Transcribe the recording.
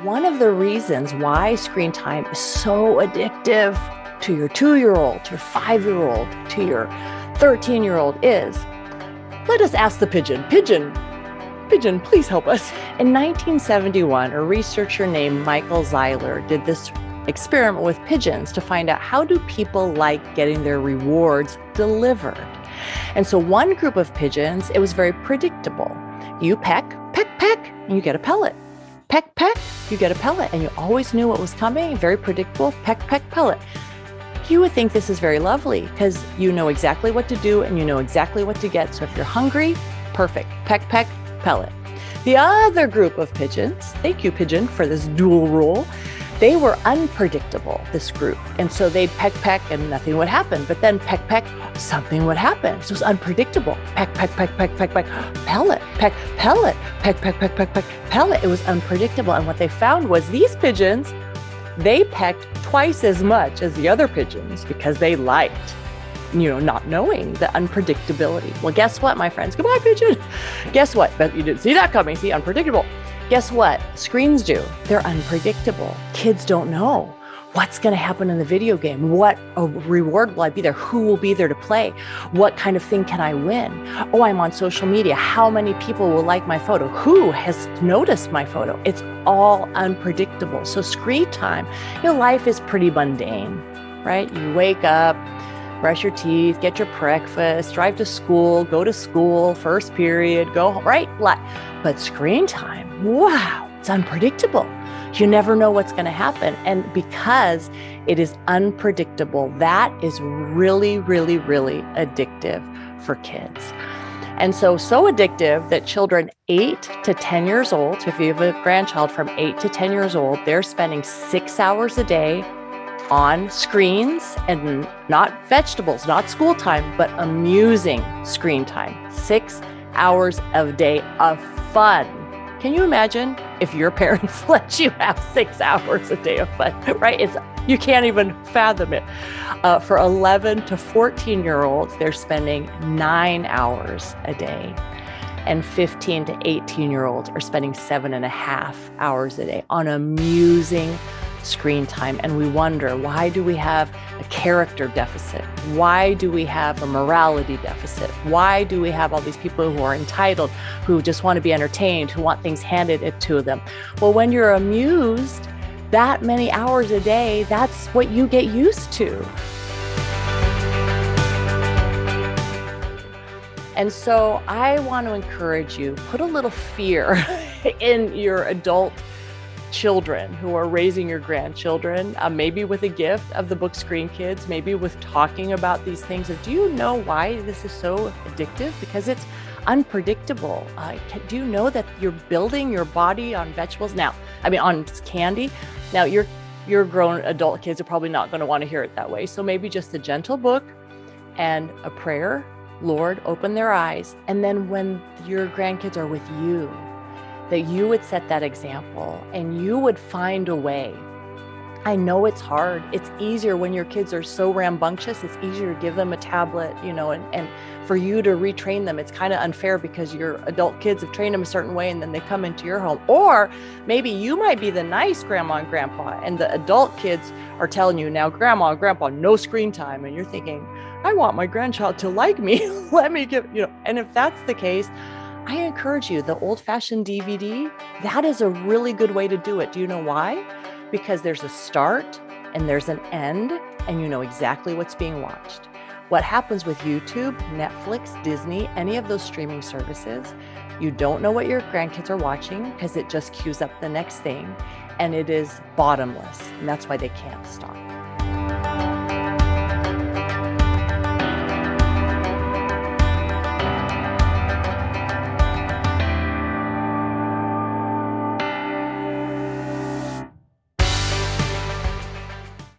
one of the reasons why screen time is so addictive to your 2-year-old, to your 5-year-old, to your 13-year-old is, let us ask the pigeon. Pigeon, please help us. In 1971, a researcher named Michael Zeiler did this experiment with pigeons to find out how do people like getting their rewards delivered. And so one group of pigeons, it was very predictable. You peck, and you get a pellet. Peck, you get a pellet. And you always knew what was coming, very predictable, peck, pellet. You would think this is very lovely because you know exactly what to do and you know exactly what to get. So if you're hungry, perfect, peck, pellet. The other group of pigeons, thank you, pigeon, for this dual rule, they were unpredictable, this group. And so they'd peck and nothing would happen. But then peck, something would happen. So it was unpredictable. Peck, pellet, peck, pellet, peck, pellet. It was unpredictable. And what they found was these pigeons, they pecked twice as much as the other pigeons because they liked, not knowing the unpredictability. Well, guess what, my friends? Goodbye, pigeon. Guess what? Bet you didn't see that coming. See, unpredictable. Guess what? Screens do. They're unpredictable. Kids don't know what's going to happen in the video game. What reward will I be there? Who will be there to play? What kind of thing can I win? Oh, I'm on social media. How many people will like my photo? Who has noticed my photo? It's all unpredictable. So screen time, life is pretty mundane, right? You wake up, brush your teeth, get your breakfast, drive to school, go to school, first period, go home, right? But screen time, wow, it's unpredictable. You never know what's going to happen. And because it is unpredictable, that is really, really, really addictive for kids. And so addictive that children 8 to 10 years old, so if you have a grandchild from 8 to 10 years old, they're spending 6 hours a day on screens, and not vegetables, not school time, but amusing screen time. 6 hours a day of fun. Can you imagine if your parents let you have 6 hours a day of fun, right? You can't even fathom it. For 11 to 14-year-olds, they're spending 9 hours a day. And 15 to 18-year-olds are spending 7.5 hours a day on amusing screen time. And we wonder, why do we have a character deficit? Why do we have a morality deficit? Why do we have all these people who are entitled, who just want to be entertained, who want things handed to them? Well, when you're amused that many hours a day, that's what you get used to. And so I want to encourage you, put a little fear in your adult children who are raising your grandchildren, maybe with a gift of the book Screen Kids, maybe with talking about these things of, do you know why this is so addictive? Because it's unpredictable. Do you know that you're building your body on vegetables? On candy. Now, your grown adult kids are probably not going to want to hear it that way. So maybe just a gentle book and a prayer. Lord, open their eyes. And then when your grandkids are with you, that you would set that example and you would find a way. I know it's hard. It's easier when your kids are so rambunctious. It's easier to give them a tablet, and for you to retrain them. It's kind of unfair because your adult kids have trained them a certain way and then they come into your home. Or maybe you might be the nice grandma and grandpa and the adult kids are telling you, now, grandma and grandpa, no screen time. And you're thinking, I want my grandchild to like me. Let me give, and if that's the case, I encourage you, the old-fashioned DVD, that is a really good way to do it. Do you know why? Because there's a start and there's an end, and you know exactly what's being watched. What happens with YouTube, Netflix, Disney, any of those streaming services, you don't know what your grandkids are watching because it just queues up the next thing, and it is bottomless, and that's why they can't stop.